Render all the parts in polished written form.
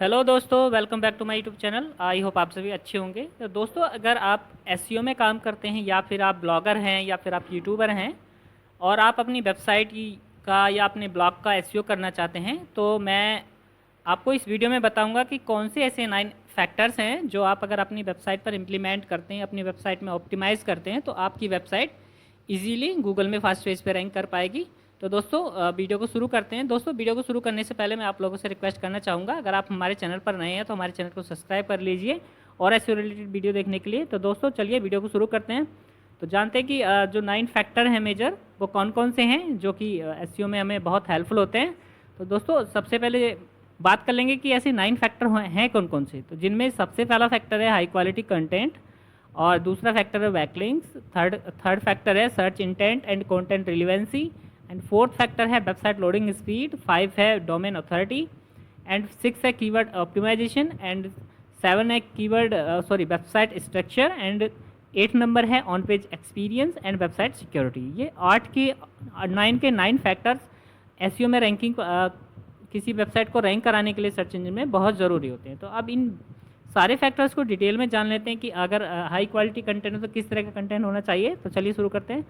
Hello दोस्तों, welcome back to my YouTube channel. I hope आप सभी अच्छे होंगे। तो दोस्तों, अगर आप एसईओ में काम करते हैं या फिर आप ब्लॉगर हैं या फिर आप यूट्यूबर हैं और आप अपनी वेबसाइट का या अपने ब्लॉग का एसईओ करना चाहते हैं, तो मैं आपको इस वीडियो में बताऊंगा कि कौन से ऐसे 9 फैक्टर्स हैं जो आप अगर अपनी वेबसाइट पर इम्प्लीमेंट करते हैं, अपनी वेबसाइट में ऑप्टिमाइज़ करते हैं, तो आपकी वेबसाइट इजीली गूगल में फर्स्ट पेज पे रैंक कर पाएगी। तो दोस्तों, वीडियो को शुरू करते हैं। दोस्तों, वीडियो को शुरू करने से पहले मैं आप लोगों से रिक्वेस्ट करना चाहूँगा, अगर आप हमारे चैनल पर नए हैं तो हमारे चैनल को सब्सक्राइब कर लीजिए और ऐसे रिलेटेड वीडियो देखने के लिए। तो दोस्तों, चलिए वीडियो को शुरू करते हैं। तो जानते हैं कि जो 9 फैक्टर हैं मेजर, वो कौन कौन से हैं जो कि एसईओ में हमें बहुत हेल्पफुल होते हैं। तो दोस्तों, सबसे पहले बात कर लेंगे कि ऐसे 9 फैक्टर हैं कौन कौन से। तो जिनमें सबसे पहला फैक्टर है हाई क्वालिटी कंटेंट, और दूसरा फैक्टर है बैकलिंक्स, थर्ड फैक्टर है search intent and content relevancy, and fourth factor है वेबसाइट लोडिंग स्पीड, 5 है डोमेन अथॉरिटी, एंड 6 है कीवर्ड ऑप्टिमाइजेशन, एंड 7 है वेबसाइट स्ट्रक्चर, एंड 8 नंबर है on page experience and website security. ये 9 factors SEO में ranking किसी website को rank कराने के लिए सर्च इंजन में बहुत ज़रूरी होते हैं। तो अब इन सारे फैक्टर्स को डिटेल में जान लेते हैं कि अगर हाई क्वालिटी कंटेंट है तो किस तरह का कंटेंट होना चाहिए। तो चलिए शुरू करते हैं।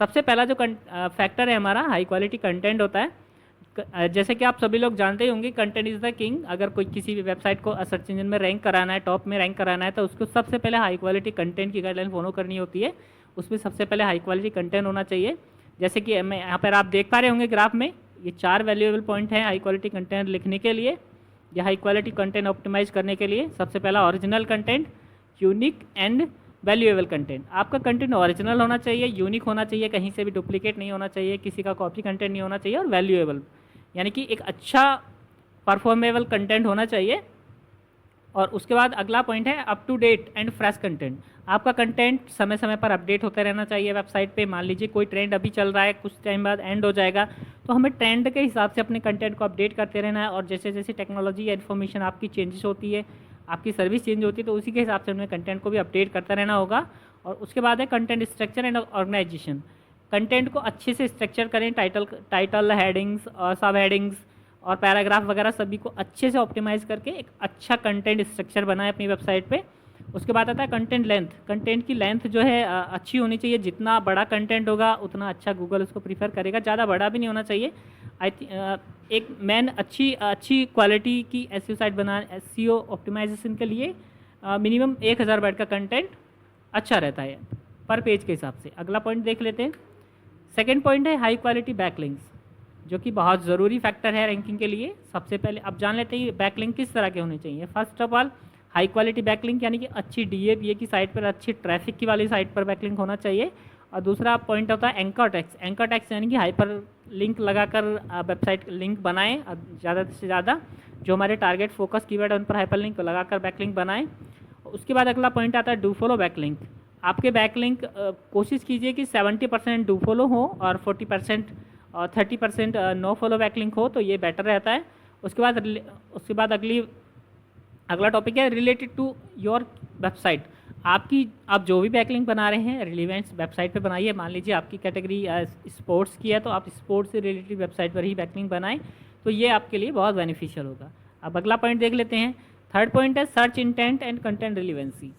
सबसे पहला जो फैक्टर है हमारा हाई क्वालिटी कंटेंट होता है। जैसे कि आप सभी लोग जानते ही होंगे, कंटेंट इज़ द किंग। अगर कोई किसी भी वेबसाइट को सर्च इंजन में रैंक कराना है, टॉप में रैंक कराना है, तो उसको सबसे पहले हाई क्वालिटी कंटेंट की गाइडलाइन फॉलो करनी होती है। उसमें सबसे पहले हाई क्वालिटी कंटेंट होना चाहिए। जैसे कि मैं यहाँ पर आप देख पा रहे होंगे ग्राफ में, ये 4 वैल्यूएबल पॉइंट हैं हाई क्वालिटी कंटेंट लिखने के लिए या हाई क्वालिटी कंटेंट ऑप्टिमाइज करने के लिए। सबसे पहला original content, unique and valuable content. आपका कंटेंट ओरिजिनल होना चाहिए, यूनिक होना चाहिए, कहीं से भी डुप्लीकेट नहीं होना चाहिए, किसी का कॉपी कंटेंट नहीं होना चाहिए, और वैल्यूएबल यानी कि एक अच्छा परफॉर्मेबल कंटेंट होना चाहिए। और उसके बाद अगला पॉइंट है up to date and fresh content. आपका कंटेंट समय समय पर अपडेट होते रहना चाहिए वेबसाइट पे। मान लीजिए कोई ट्रेंड अभी चल रहा है, कुछ टाइम बाद एंड हो जाएगा, तो हमें ट्रेंड के हिसाब से अपने कंटेंट को अपडेट करते रहना है। और जैसे जैसे टेक्नोलॉजी या इन्फॉर्मेशन आपकी चेंजेस होती है, आपकी सर्विस चेंज होती है, तो उसी के हिसाब से हमें कंटेंट को भी अपडेट करता रहना होगा। और उसके बाद है content structure and organisation. Content को अच्छे से स्ट्रक्चर करें, टाइटल हेडिंग्स और सब हेडिंग्स और पैराग्राफ वगैरह सभी को अच्छे से ऑप्टिमाइज़ करके एक अच्छा कंटेंट स्ट्रक्चर बनाए अपनी वेबसाइट पे। उसके बाद आता है कंटेंट लेंथ। कंटेंट की लेंथ जो है अच्छी होनी चाहिए। जितना बड़ा कंटेंट होगा उतना अच्छा गूगल उसको प्रीफर करेगा। ज़्यादा बड़ा भी नहीं होना चाहिए। एक मेन अच्छी क्वालिटी की एसईओ साइट एसईओ ऑप्टिमाइजेशन के लिए मिनिमम 1000 बाइट का कंटेंट अच्छा रहता है पर पेज के हिसाब से। अगला पॉइंट देख लेते हैं। सेकेंड पॉइंट है हाई क्वालिटी बैकलिंक्स, जो कि बहुत ज़रूरी फैक्टर है रैंकिंग के लिए। सबसे पहले अब जान लेते हैं बैकलिंक किस तरह के होने चाहिए। First of all, high quality backlink यानी कि अच्छी डीए की साइट पर, अच्छी ट्रैफिक की वाली साइट पर बैकलिंक होना चाहिए। और दूसरा पॉइंट होता है एंकर टेक्स्ट। एंकर टेक्स्ट यानी कि हाइपर लिंक लगाकर वेबसाइट लिंक बनाएं ज़्यादा से ज़्यादा। जो हमारे टारगेट फोकस कीवर्ड है उन पर हाइपर लिंक लगाकर बैकलिंक बनाएं। उसके बाद अगला पॉइंट आता है डू फॉलो बैकलिंक। आपके बैकलिंक कोशिश कीजिए कि 70% डू फॉलो हो और 40% और 30% नो फॉलो बैकलिंक हो, तो ये बेटर रहता है। उसके बाद अगला टॉपिक है रिलेटेड टू योर वेबसाइट। आप जो भी बैकलिंक बना रहे हैं रिलेवेंट वेबसाइट पे बनाइए। मान लीजिए आपकी कैटेगरी स्पोर्ट्स की है, तो आप स्पोर्ट्स से रिलेटेड वेबसाइट पर ही बैकलिंक बनाएं, तो ये आपके लिए बहुत बेनिफिशियल होगा। अब अगला पॉइंट देख लेते हैं। थर्ड पॉइंट है search intent and content relevancy.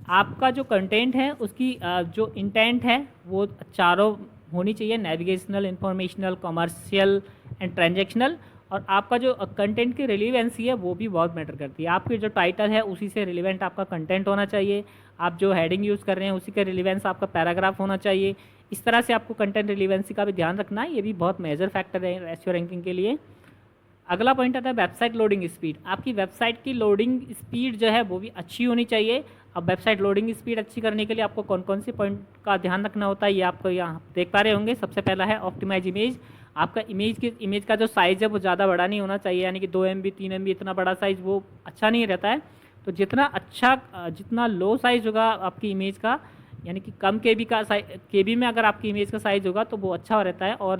आपका जो कंटेंट है उसकी जो इंटेंट है वो चारों होनी चाहिए, navigational, informational, commercial and transactional. और आपका जो कंटेंट की रिलीवेंसी है वो भी बहुत मैटर करती है। आपके जो टाइटल है उसी से रिलेवेंट आपका कंटेंट होना चाहिए। आप जो हेडिंग यूज़ कर रहे हैं उसी के रिलेवेंस आपका पैराग्राफ होना चाहिए। इस तरह से आपको कंटेंट रिलेवेंसी का भी ध्यान रखना है। ये भी बहुत मेजर फैक्टर है एसईओ रैंकिंग के लिए। अगला पॉइंट आता है वेबसाइट लोडिंग स्पीड। आपकी वेबसाइट की लोडिंग स्पीड जो है वो भी अच्छी होनी चाहिए। अब वेबसाइट लोडिंग स्पीड अच्छी करने के लिए आपको कौन कौन से पॉइंट का ध्यान रखना होता है, ये आपको यहाँ देख पा रहे होंगे। सबसे पहला है ऑप्टिमाइज इमेज। आपका इमेज का जो साइज़ है वो ज़्यादा बड़ा नहीं होना चाहिए, यानी कि 2 MB 3 MB इतना बड़ा साइज़ वो अच्छा नहीं रहता है। तो जितना लो साइज़ होगा आपकी इमेज का, यानी कि कम केबी में अगर आपकी इमेज का साइज़ होगा तो वो अच्छा रहता है। और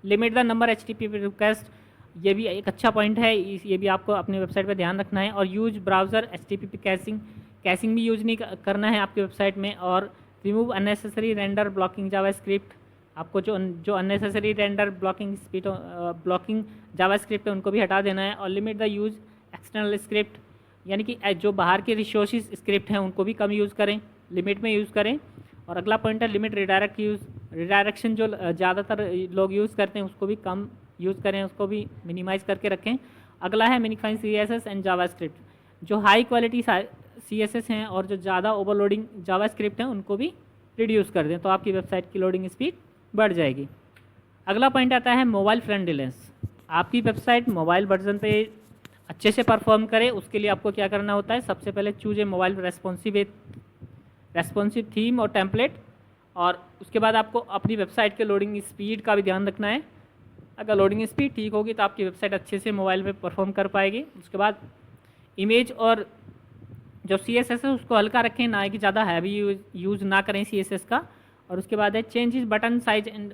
limit the number HTTP request, ये भी एक अच्छा पॉइंट है। ये भी आपको अपनी वेबसाइट पर ध्यान रखना है। और यूज ब्राउज़र HTTP कैशिंग भी यूज नहीं करना है आपकी वेबसाइट में। और remove unnecessary render blocking JavaScript. आपको जो unnecessary render blocking speed blocking JavaScript है उनको भी हटा देना है। और limit the use external script, यानी कि जो बाहर के रिसोर्सेज स्क्रिप्ट हैं उनको भी कम यूज़ करें, लिमिट में यूज़ करें। और अगला पॉइंट है लिमिट रिडायरेक्ट यूज़, रिडायरेक्शन जो ज़्यादातर लोग यूज़ करते हैं उसको भी कम यूज़ करें, उसको भी मिनिमाइज़ करके रखें। अगला है मिनिफाइंग CSS एंड जावास्क्रिप्ट, जो हाई क्वालिटी CSS हैं और जो ज़्यादा ओवरलोडिंग जावास्क्रिप्ट हैं उनको भी रिड्यूस कर दें, तो आपकी वेबसाइट की लोडिंग स्पीड बढ़ जाएगी। अगला पॉइंट आता है मोबाइल फ्रेंडलीनेस। आपकी वेबसाइट मोबाइल वर्जन पे अच्छे से परफॉर्म करे, उसके लिए आपको क्या करना होता है, सबसे पहले choose a mobile responsive theme और टेम्पलेट। और उसके बाद आपको अपनी वेबसाइट के लोडिंग स्पीड का भी ध्यान रखना है। अगर लोडिंग स्पीड ठीक होगी तो आपकी वेबसाइट अच्छे से मोबाइल पे परफॉर्म कर पाएगी। उसके बाद इमेज और जो CSS है उसको हल्का रखें, ना कि ज़्यादा हैवी यूज़ ना करें CSS का। और उसके बाद है changes button size and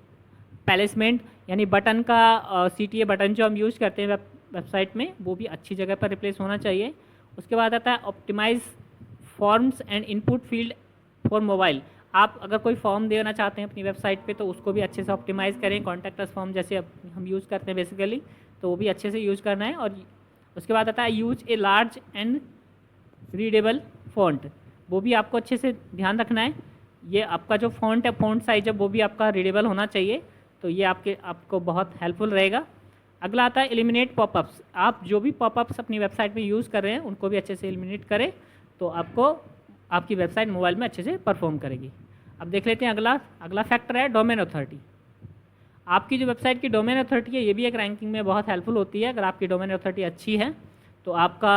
placement, यानी बटन का CTA बटन जो हम यूज़ करते हैं वेबसाइट में वो भी अच्छी जगह पर रिप्लेस होना चाहिए। उसके बाद आता है optimise forms and input field for mobile. आप अगर कोई फॉर्म देना चाहते हैं अपनी वेबसाइट पे तो उसको भी अच्छे से ऑप्टिमाइज़ करें, कॉन्टैक्ट अस फॉर्म जैसे हम यूज़ करते हैं बेसिकली, तो वो भी अच्छे से यूज़ करना है। और उसके बाद आता है use a large and readable font, वो भी आपको अच्छे से ध्यान रखना है। ये आपका जो फॉन्ट है, फॉन्ट साइज है, वो भी आपका रीडेबल होना चाहिए, तो ये आपको बहुत हेल्पफुल रहेगा। अगला आता है एलिमिनेट पॉपअप्स। आप जो भी पॉपअप्स अपनी वेबसाइट में यूज़ कर रहे हैं उनको भी अच्छे से एलिमिनेट करें, तो आपकी वेबसाइट मोबाइल में अच्छे से परफॉर्म करेगी। अब देख लेते हैं अगला फैक्टर है डोमेन अथॉरिटी। आपकी जो वेबसाइट की डोमेन अथॉरिटी है ये भी एक रैंकिंग में बहुत हेल्पफुल होती है। अगर आपकी डोमेन अथॉरिटी अच्छी है तो आपका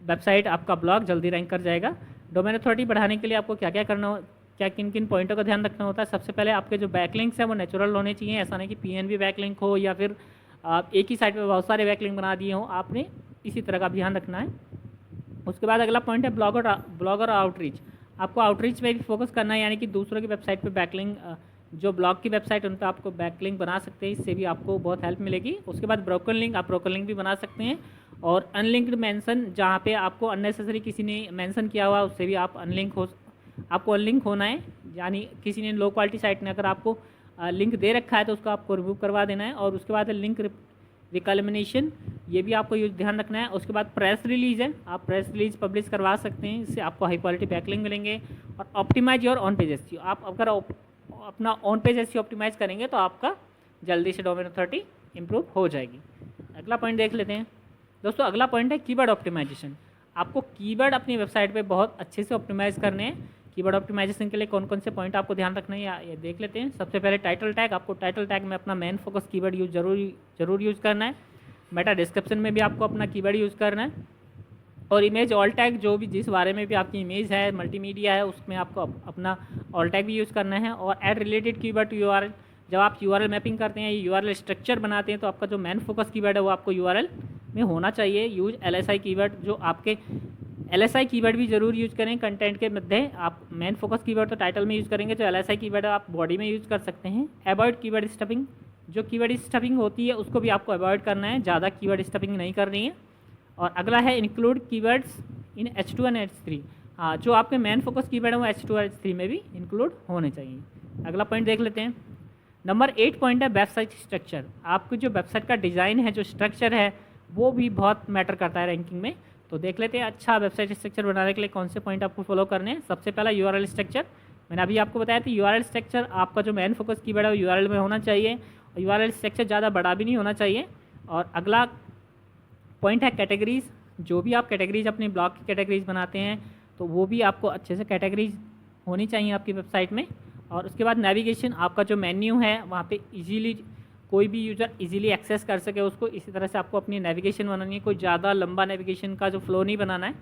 वेबसाइट, आपका ब्लॉग जल्दी रैंक कर जाएगा। डोमेन अथॉरिटी बढ़ाने के लिए आपको क्या किन किन पॉइंटों का ध्यान रखना होता है। सबसे पहले आपके जो बैकलिंक्स हैं वो नेचुरल होने चाहिए, ऐसा नहीं कि PNB बैकलिंक हो या फिर आप एक ही साइट पे बहुत सारे बैकलिंक बना दिए हों, आपने इसी तरह का ध्यान रखना है। उसके बाद अगला पॉइंट है ब्लॉगर आउटरीच। आपको आउटरीच पे भी फोकस करना है, यानी कि दूसरों की वेबसाइट पे बैकलिंक, जो ब्लॉग की वेबसाइट उन पर आपको बैकलिंक बना सकते हैं, इससे भी आपको बहुत हेल्प मिलेगी। उसके बाद ब्रोकन लिंक, आप ब्रोकन लिंक भी बना सकते हैं। और अनलिंक्ड मेंशन, जहाँ पे आपको अननेसेसरी किसी ने मेंशन किया हुआ उससे भी आपको अनलिंक होना है, यानी किसी ने लो क्वालिटी साइट ने अगर आपको लिंक दे रखा है तो उसको आपको रिमूव करवा देना है। और उसके बाद लिंक रिकलमिनेशन, ये भी आपको ध्यान रखना है। उसके बाद प्रेस रिलीज है, आप प्रेस रिलीज पब्लिश करवा सकते हैं, इससे आपको हाई क्वालिटी बैकलिंक मिलेंगे। और optimise your on page SEO, आप अगर अपना ऑन पेज एसईओ ऑप्टिमाइज करेंगे तो आपका जल्दी से डोमेन अथॉरिटी इंप्रूव हो जाएगी। अगला पॉइंट देख लेते हैं दोस्तों। अगला पॉइंट है कीवर्ड ऑप्टिमाइजेशन। आपको कीवर्ड अपनी वेबसाइट पे बहुत अच्छे से ऑप्टिमाइज करने हैं। कीवर्ड ऑप्टिमाइजेशन के लिए कौन कौन से पॉइंट आपको ध्यान रखना है ये देख लेते हैं। सबसे पहले टाइटल टैग, आपको टाइटल टैग में अपना मेन फोकस कीवर्ड जरूर यूज़ करना है। मेटा डिस्क्रिप्शन में भी आपको अपना कीवर्ड यूज़ करना है। और इमेज ऑल टैग, जो भी जिस बारे में भी आपकी इमेज है, मल्टीमीडिया है, उसमें आपको अपना ऑल टैग भी यूज़ करना है। और add related keyword to URL, जब आप URL मैपिंग करते हैं, URL स्ट्रक्चर बनाते हैं, तो आपका जो मेन फोकस कीवर्ड है वो आपको URL में होना चाहिए। यूज LSI कीवर्ड, जो आपके LSI कीवर्ड भी जरूर यूज़ करें कंटेंट के मध्य। आप मेन फोकस कीवर्ड तो टाइटल में यूज़ करेंगे, जो LSI कीवर्ड आप बॉडी में यूज़ कर सकते हैं। अवॉइड कीवर्ड स्टफिंग, जो कीवर्ड स्टफिंग होती है उसको भी आपको अवॉइड करना है, ज़्यादा कीवर्ड स्टफिंग नहीं करनी है। और अगला है include keywords in H2 and H3। हाँ, जो आपके मेन फोकस कीवर्ड है वो H2 और H3 में भी इंक्लूड होने चाहिए। अगला पॉइंट देख लेते हैं। नंबर 8 पॉइंट है वेबसाइट स्ट्रक्चर। आपकी जो वेबसाइट का डिज़ाइन है, जो स्ट्रक्चर है, वो भी बहुत मैटर करता है रैंकिंग में। तो देख लेते हैं अच्छा वेबसाइट स्ट्रक्चर बनाने के लिए कौन से पॉइंट आपको फॉलो करने हैं। सबसे पहला URL स्ट्रक्चर, मैंने अभी आपको बताया था URL स्ट्रक्चर आपका जो मेन फोकस कीवर्ड है वो URL में होना चाहिए। और URL स्ट्रक्चर ज़्यादा बड़ा भी नहीं होना चाहिए। और अगला पॉइंट है कैटेगरीज। जो भी आप कैटेगरीज अपने ब्लॉग की कैटेगरीज बनाते हैं तो वो भी आपको अच्छे से कैटेगरीज होनी चाहिए आपकी वेबसाइट में। और उसके बाद नेविगेशन, आपका जो मेन्यू है वहाँ पे इजीली कोई भी यूज़र इजीली एक्सेस कर सके उसको, इसी तरह से आपको अपनी नेविगेशन बनानी है। कोई ज़्यादा लंबा नेविगेशन का जो फ्लो नहीं बनाना है।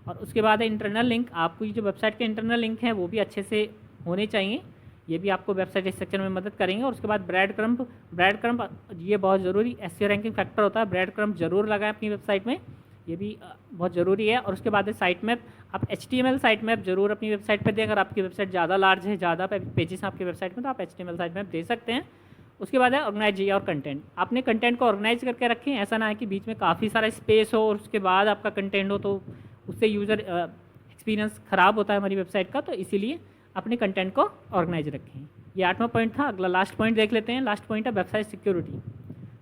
और उसके बाद है इंटरनल लिंक, आपकी जो वेबसाइट के इंटरनल लिंक हैं वो भी अच्छे से होने चाहिए, ये भी आपको वेबसाइट स्ट्रक्चर में मदद करेंगे। और उसके बाद ब्रेड क्रम्प ये बहुत ज़रूरी SEO रैंकिंग फैक्टर होता है। ब्रेड क्रम्प जरूर लगाएं अपनी वेबसाइट में, ये भी बहुत ज़रूरी है। और उसके बाद है साइट मैप, आप HTML साइट मैप जरूर अपनी वेबसाइट पर दें। अगर आपकी वेबसाइट ज़्यादा लार्ज है, ज़्यादा पेजेस आपकी वेबसाइट में, तो आप HTML साइट मैप दे सकते हैं। उसके बाद है ऑर्गेनाइज और कंटेंट, आपने कंटेंट को ऑर्गेनाइज करके रखें। ऐसा ना है कि बीच में काफ़ी सारा स्पेस हो और उसके बाद आपका कंटेंट हो, तो उससे यूज़र एक्सपीरियंस ख़राब होता है हमारी वेबसाइट का। तो इसीलिए अपने कंटेंट को ऑर्गेनाइज रखें। ये 8वां पॉइंट था। अगला लास्ट पॉइंट देख लेते हैं। लास्ट पॉइंट है वेबसाइट सिक्योरिटी।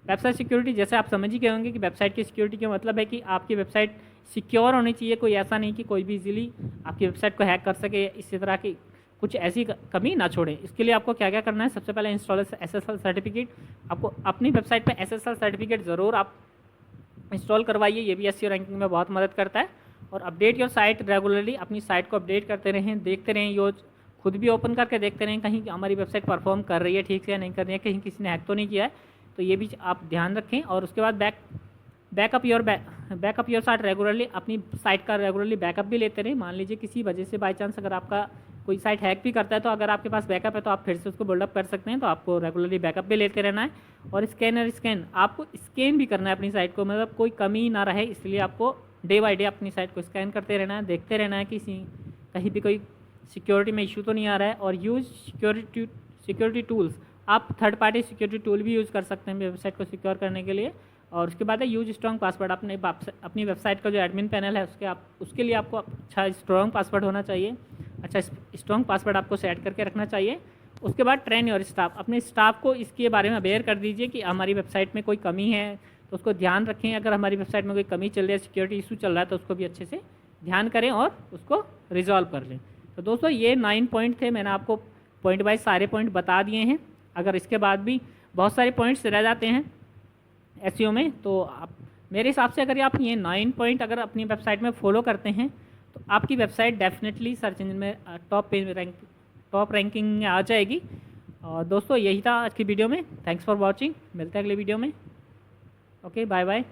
वेबसाइट सिक्योरिटी जैसे आप समझ ही गए होंगे कि वेबसाइट की सिक्योरिटी का मतलब है कि आपकी वेबसाइट सिक्योर होनी चाहिए। कोई ऐसा नहीं कि कोई भी इजीली आपकी वेबसाइट को हैक कर सके, इसी तरह की कुछ ऐसी कमी ना छोड़े। इसके लिए आपको क्या क्या करना है, सबसे पहले इंस्टॉल SSL सर्टिफिकेट। आपको अपनी वेबसाइट पे SSL सर्टिफिकेट ज़रूर आप इंस्टॉल करवाइए, ये भी SEO रैंकिंग में बहुत मदद करता है। और अपडेट योर साइट रेगुलरली, अपनी साइट को अपडेट करते रहें, देखते रहें, यूज खुद भी ओपन करके देखते रहें कहीं हमारी वेबसाइट परफॉर्म कर रही है ठीक से या नहीं कर रही है, कहीं किसी ने हैक तो नहीं किया है, तो ये भी आप ध्यान रखें। और उसके बाद बैकअप योर साइट रेगुलरली, अपनी साइट का रेगुलरली बैकअप भी लेते रहें। मान लीजिए किसी वजह से बाई चांस अगर आपका कोई साइट हैक भी करता है, तो अगर आपके पास बैकअप है तो आप फिर से उसको बिल्डअप कर सकते हैं। तो आपको रेगुलरली बैकअप भी लेते रहना है। और स्कैन आपको स्कैन भी करना है अपनी साइट को, मतलब कोई कमी ना रहे, इसलिए आपको डे बाई डे अपनी साइट को स्कैन करते रहना है, देखते रहना है कि कहीं भी कोई सिक्योरिटी में इशू तो नहीं आ रहा है। और यूज़ सिक्योरिटी टूल्स, आप थर्ड पार्टी सिक्योरिटी टूल भी यूज़ कर सकते हैं वेबसाइट को सिक्योर करने के लिए। और उसके बाद है यूज स्ट्रॉन्ग पासवर्ड। अपनी वेबसाइट का जो एडमिन पैनल है उसके लिए आपको अच्छा स्ट्रॉन्ग पासवर्ड होना चाहिए, अच्छा स्ट्रॉन्ग पासवर्ड आपको सेट करके रखना चाहिए। उसके बाद ट्रेन योर स्टाफ, अपने स्टाफ को इसके बारे में अवेयर कर दीजिए कि हमारी वेबसाइट में कोई कमी है तो उसको ध्यान रखें। अगर हमारी वेबसाइट में कोई कमी चल रही है, सिक्योरिटी इशू चल रहा है, तो उसको भी अच्छे से ध्यान करें और उसको रिजॉल्व कर लें। तो दोस्तों ये 9 पॉइंट थे, मैंने आपको पॉइंट वाइज सारे पॉइंट बता दिए हैं। अगर इसके बाद भी बहुत सारे पॉइंट्स रह जाते हैं SEO में, तो आप मेरे हिसाब से अगर आप ये 9 पॉइंट अगर अपनी वेबसाइट में फॉलो करते हैं तो आपकी वेबसाइट डेफिनेटली सर्च इंजन में टॉप रैंकिंग में आ जाएगी। और दोस्तों यही था आज की वीडियो में। थैंक्स फॉर वॉचिंग, मिलते हैं अगले वीडियो में। Okay, bye bye.